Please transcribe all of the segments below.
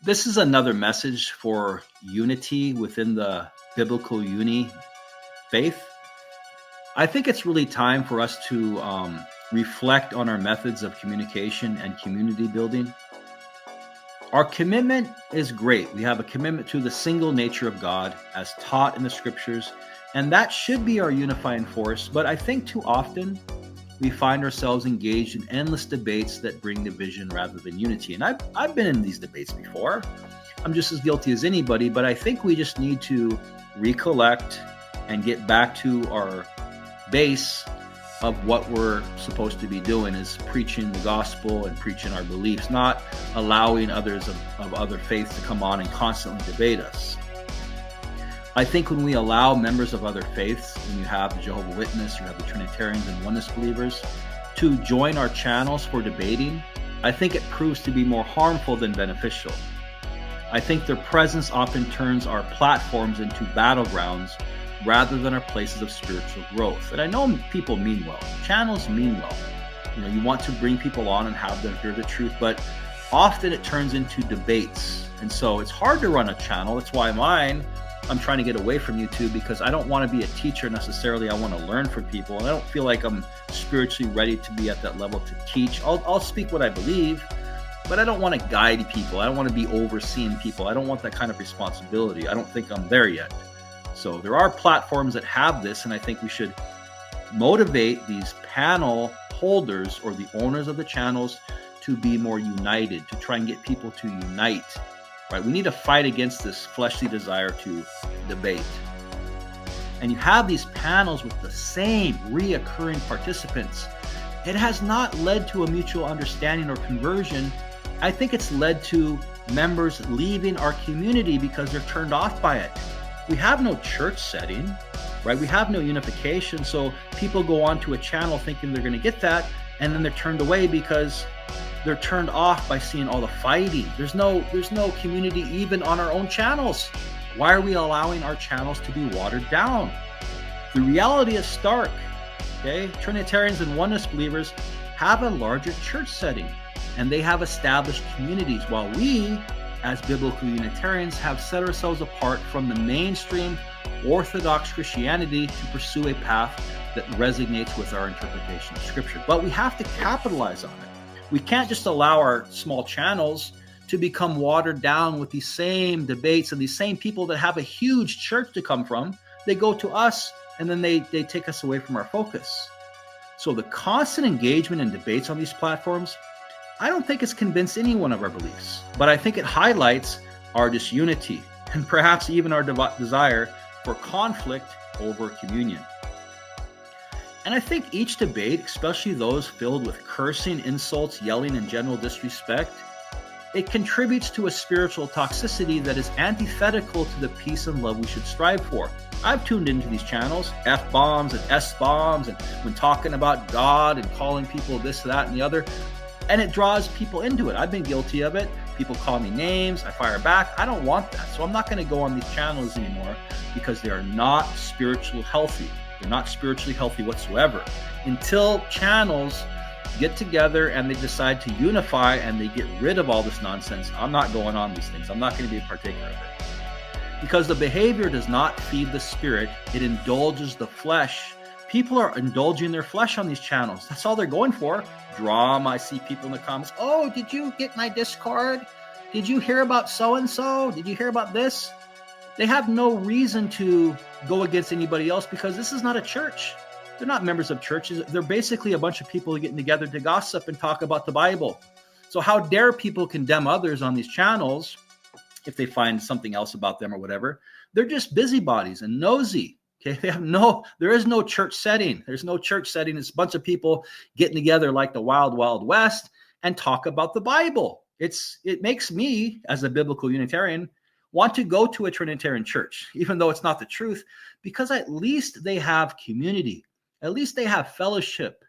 This is another message for unity within the biblical uni faith. I think it's really time for us to reflect on our methods of communication and community building. Our commitment is great. We have a commitment to the single nature of God as taught in the scriptures, and that should be our unifying force. But I think too often we find ourselves engaged in endless debates that bring division rather than unity. And I've been in these debates before. I'm just as guilty as anybody, but I think we just need to recollect and get back to our base of what we're supposed to be doing, is preaching the gospel and preaching our beliefs, not allowing others of other faiths to come on and constantly debate us. I think when we allow members of other faiths, when you have the Jehovah's Witness, you have the Trinitarians and Oneness believers, to join our channels for debating, I think it proves to be more harmful than beneficial. I think their presence often turns our platforms into battlegrounds rather than our places of spiritual growth. And I know people mean well. Channels mean well. You want to bring people on and have them hear the truth, but often it turns into debates. And so it's hard to run a channel. That's why I'm trying to get away from YouTube, because I don't want to be a teacher necessarily. I want to learn from people, and I don't feel like I'm spiritually ready to be at that level to teach. I'll speak what I believe, but I don't want to guide people. I don't want to be overseeing people. I don't want that kind of responsibility. I don't think I'm there yet. So there are platforms that have this, and I think we should motivate these panel holders or the owners of the channels to be more united, to try and get people to unite, right? We need to fight against this fleshly desire to debate. And you have these panels with the same reoccurring participants. It has not led to a mutual understanding or conversion. I think it's led to members leaving our community because they're turned off by it. We have no church setting, right? We have no unification. So people go onto a channel thinking they're going to get that, and then they're turned away because they're turned off by seeing all the fighting. There's no community even on our own channels. Why are we allowing our channels to be watered down? The reality is stark, okay? Trinitarians and Oneness believers have a larger church setting, and they have established communities, while we, as biblical Unitarians, have set ourselves apart from the mainstream Orthodox Christianity to pursue a path that resonates with our interpretation of Scripture. But we have to capitalize on it. We can't just allow our small channels to become watered down with these same debates and these same people that have a huge church to come from. They go to us, and then they take us away from our focus. So the constant engagement and debates on these platforms, I don't think it's convinced anyone of our beliefs, but I think it highlights our disunity and perhaps even our desire for conflict over communion. And I think each debate, especially those filled with cursing, insults, yelling, and general disrespect, it contributes to a spiritual toxicity that is antithetical to the peace and love we should strive for. I've tuned into these channels, F-bombs and S-bombs, and when talking about God and calling people this, that, and the other, and it draws people into it. I've been guilty of it. People call me names. I fire back. I don't want that. So I'm not going to go on these channels anymore because they are not spiritually healthy. They're not spiritually healthy whatsoever. Until channels get together and they decide to unify and they get rid of all this nonsense, I'm not going on these things. I'm not going to be a partaker of it. Because the behavior does not feed the spirit. It indulges the flesh. People are indulging their flesh on these channels. That's all they're going for. Drama. I see people in the comments. Oh, did you get my Discord? Did you hear about so-and-so? Did you hear about this? They have no reason to go against anybody else because this is not a church. They're not members of churches. They're basically a bunch of people getting together to gossip and talk about the Bible. So how dare people condemn others on these channels if they find something else about them or whatever? They're just busybodies and nosy. Okay, there is no church setting. There's no church setting. It's a bunch of people getting together like the Wild Wild West and talk about the Bible. It makes me, as a biblical Unitarian, want to go to a Trinitarian church, even though it's not the truth, because at least they have community. At least they have fellowship.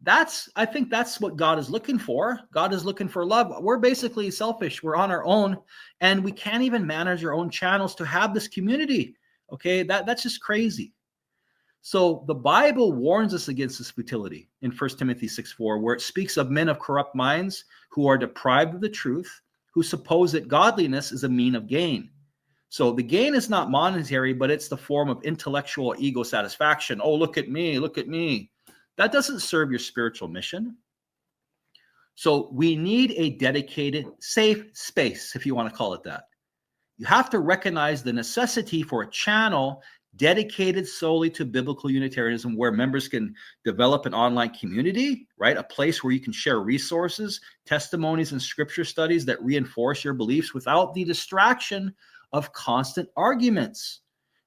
I think that's what God is looking for. God is looking for love. We're basically selfish. We're on our own, and we can't even manage our own channels to have this community. Okay, that's just crazy. So the Bible warns us against this futility in 1 Timothy 6:4, where it speaks of men of corrupt minds who are deprived of the truth, who suppose that godliness is a mean of gain. So the gain is not monetary, but it's the form of intellectual ego satisfaction. Oh, look at me, look at me. That doesn't serve your spiritual mission. So we need a dedicated, safe space, if you want to call it that. You have to recognize the necessity for a channel dedicated solely to biblical Unitarianism, where members can develop an online community, right? A place where you can share resources, testimonies, and scripture studies that reinforce your beliefs without the distraction of constant arguments,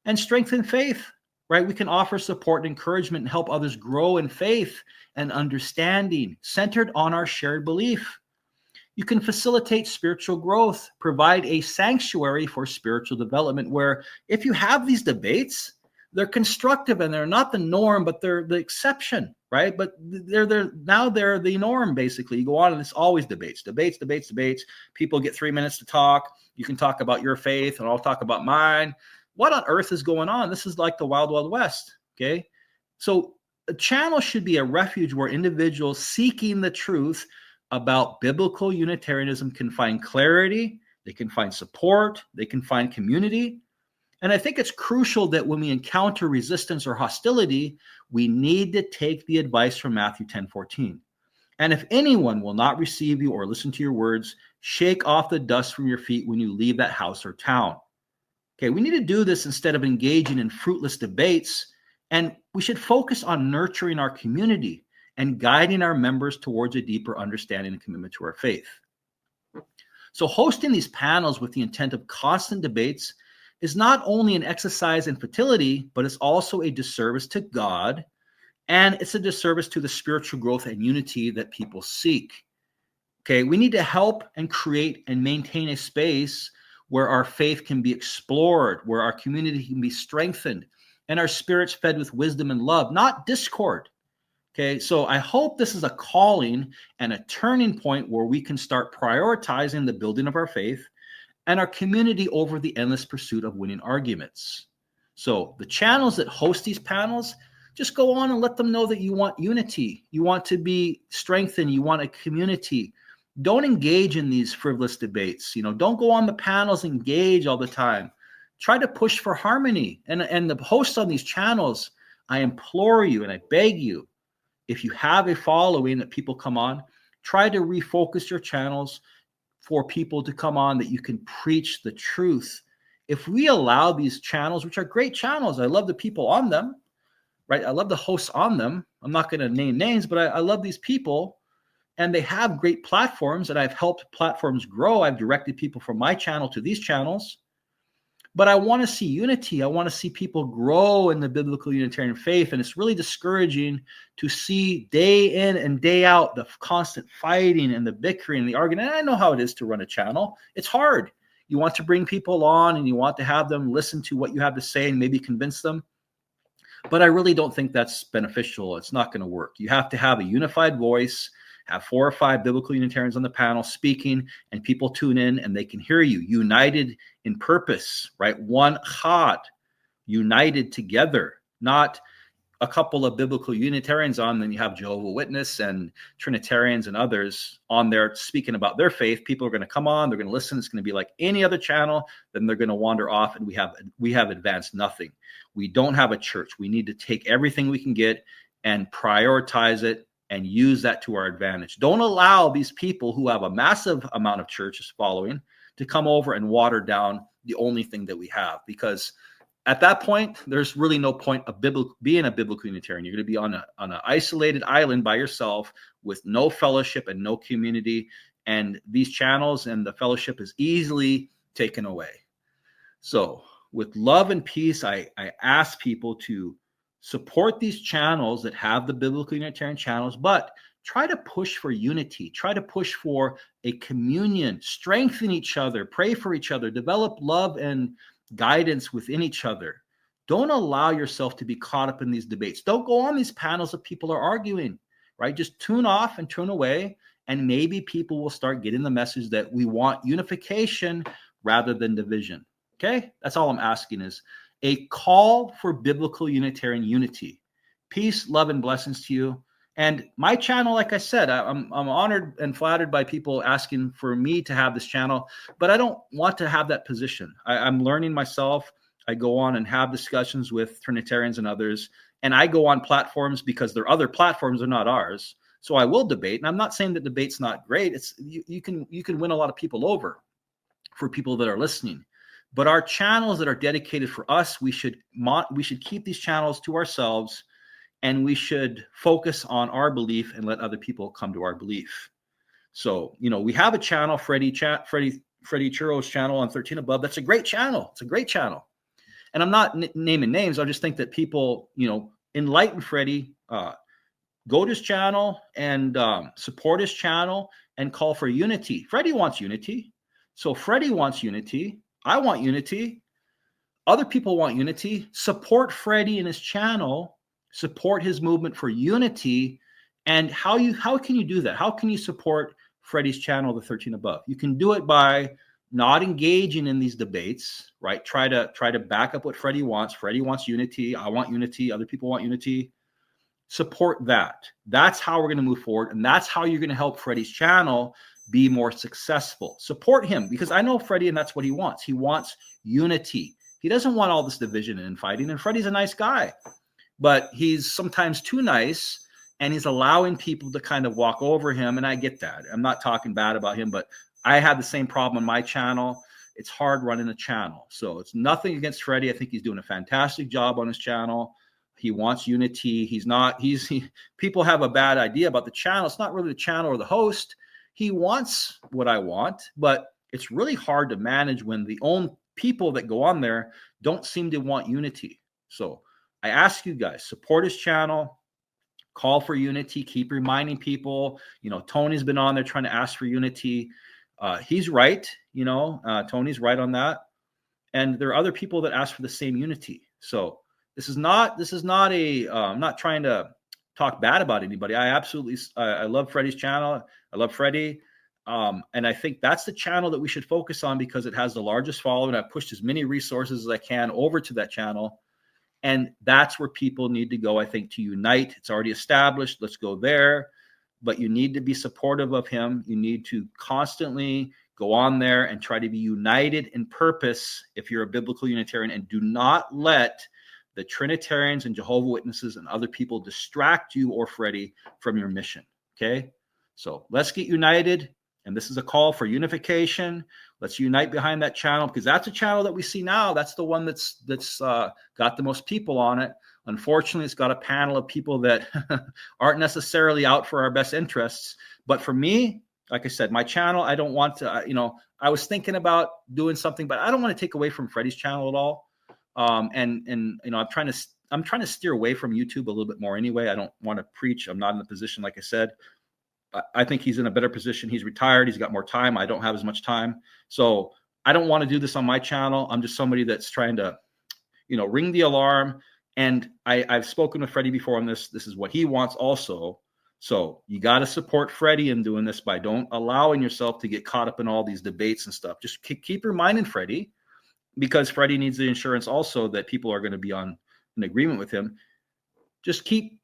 and strengthen faith, right? We can offer support and encouragement and help others grow in faith and understanding centered on our shared belief. You can facilitate spiritual growth, provide a sanctuary for spiritual development, where if you have these debates, they're constructive and they're not the norm, but they're the exception, right? But they're the norm, basically. You go on and it's always debates. People get 3 minutes to talk. You can talk about your faith and I'll talk about mine. What on earth is going on? This is like the Wild Wild West, okay? So a channel should be a refuge where individuals seeking the truth about biblical Unitarianism can find clarity, they can find support, they can find community. And I think it's crucial that when we encounter resistance or hostility, we need to take the advice from Matthew 10:14. And if anyone will not receive you or listen to your words, shake off the dust from your feet when you leave that house or town. Okay, we need to do this instead of engaging in fruitless debates, and we should focus on nurturing our community and guiding our members towards a deeper understanding and commitment to our faith. So hosting these panels with the intent of constant debates is not only an exercise in futility, but it's also a disservice to God, and it's a disservice to the spiritual growth and unity that people seek. Okay, we need to help and create and maintain a space where our faith can be explored, where our community can be strengthened, and our spirits fed with wisdom and love, not discord. Okay, so I hope this is a calling and a turning point where we can start prioritizing the building of our faith and our community over the endless pursuit of winning arguments. So the channels that host these panels, just go on and let them know that you want unity, you want to be strengthened, you want a community. Don't engage in these frivolous debates. Don't go on the panels, engage all the time. Try to push for harmony. And the hosts on these channels, I implore you and I beg you, if you have a following that people come on, try to refocus your channels for people to come on that you can preach the truth. If we allow these channels, which are great channels, I love the people on them, right? I love the hosts on them. I'm not going to name names, but I love these people, and they have great platforms, and I've helped platforms grow. I've directed people from my channel to these channels. But I want to see unity. I want to see people grow in the biblical Unitarian faith. And it's really discouraging to see day in and day out the constant fighting and the bickering and the arguing. And I know how it is to run a channel. It's hard. You want to bring people on and you want to have them listen to what you have to say and maybe convince them. But I really don't think that's beneficial. It's not going to work. You have to have a unified voice, have 4 or 5 biblical Unitarians on the panel speaking, and people tune in and they can hear you, united in purpose, right? One chad, united together, not a couple of biblical Unitarians on, then you have Jehovah's Witness and Trinitarians and others on there speaking about their faith. People are going to come on, they're going to listen. It's going to be like any other channel. Then they're going to wander off, and we have advanced nothing. We don't have a church. We need to take everything we can get and prioritize it and use that to our advantage. Don't allow these people who have a massive amount of churches following to come over and water down the only thing that we have, because at that point, there's really no point of being a biblical Unitarian. You're going to be on an isolated island by yourself with no fellowship and no community, and these channels and the fellowship is easily taken away. So with love and peace, I ask people to support these channels that have the biblical Unitarian channels, but try to push for unity. Try to push for a communion, strengthen each other, pray for each other, develop love and guidance within each other. Don't allow yourself to be caught up in these debates. Don't go on these panels if people are arguing, right? Just tune off and tune away, and maybe people will start getting the message that we want unification rather than division. Okay? That's all I'm asking, is a call for biblical Unitarian unity. Peace, love, and blessings to you. And my channel, like I said, I'm honored and flattered by people asking for me to have this channel, but I don't want to have that position. I'm learning myself. I go on and have discussions with Trinitarians and others, and I go on platforms because their other platforms are not ours. So I will debate, and I'm not saying that debate's not great. It's you can win a lot of people over for people that are listening. But our channels that are dedicated for us, we should keep these channels to ourselves, and we should focus on our belief and let other people come to our belief. So, we have a channel, Freddie Churro's channel on 13 Above. That's a great channel. It's a great channel. And I'm not naming names. I just think that people, enlighten Freddie, go to his channel and support his channel and call for unity. Freddie wants unity. So Freddie wants unity. I want unity. Other people want unity. Support Freddie and his channel. Support his movement for unity. And how can you do that? How can you support Freddie's channel, the 13 Above? You can do it by not engaging in these debates, right? Try to back up what Freddie wants. Freddie wants unity. I want unity. Other people want unity. Support that. That's how we're going to move forward. And that's how you're going to help Freddie's channel be more successful. Support him, because I know Freddie, and that's what he wants. He wants unity. He doesn't want all this division and fighting. And Freddie's a nice guy, but he's sometimes too nice, and he's allowing people to kind of walk over him. And I get that. I'm not talking bad about him, but I have the same problem on my channel. It's hard running a channel. So it's nothing against Freddie. I think he's doing a fantastic job on his channel. He wants unity. People have a bad idea about the channel. It's not really the channel or the host. He wants what I want, but it's really hard to manage when the own people that go on there don't seem to want unity. So I ask you guys, support his channel, call for unity, keep reminding people. Tony's been on there trying to ask for unity. He's right. Tony's right on that. And there are other people that ask for the same unity. So this is not I'm not trying to talk bad about anybody. I love Freddie's channel. I love Freddie. And I think that's the channel that we should focus on because it has the largest following. I've pushed as many resources as I can over to that channel. And that's where people need to go, I think, to unite. It's already established. Let's go there. But you need to be supportive of him. You need to constantly go on there and try to be united in purpose if you're a biblical Unitarian, and do not let the Trinitarians and Jehovah's Witnesses and other people distract you or Freddie from your mission. Okay? So let's get united. And this is a call for unification. Let's unite behind that channel, because that's a channel that we see now. That's the one that's got the most people on it. Unfortunately, it's got a panel of people that aren't necessarily out for our best interests. But for me, like I said, my channel, I don't want to, I was thinking about doing something, but I don't want to take away from Freddie's channel at all. And I'm trying to steer away from YouTube a little bit more anyway. I don't want to preach. I'm not in the position, like I said. I think he's in a better position. He's retired. He's got more time. I don't have as much time. So I don't want to do this on my channel. I'm just somebody that's trying to, ring the alarm. And I've spoken with Freddie before on this. This is what he wants also. So you got to support Freddie in doing this by don't allowing yourself to get caught up in all these debates and stuff. Just keep reminding Freddie, because Freddie needs the insurance also that people are going to be in agreement with him. Just keep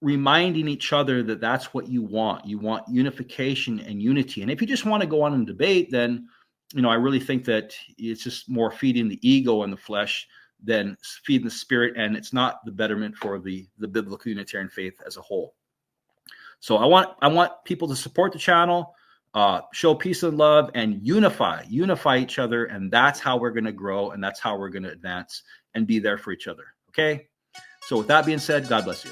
reminding each other that that's what you want. You want unification and unity. And if you just want to go on and debate, then, I really think that it's just more feeding the ego and the flesh than feeding the spirit. And it's not the betterment for the biblical Unitarian faith as a whole. So I want people to support the channel, show peace and love, and unify each other. And that's how we're going to grow. And that's how we're going to advance and be there for each other. Okay. So with that being said, God bless you.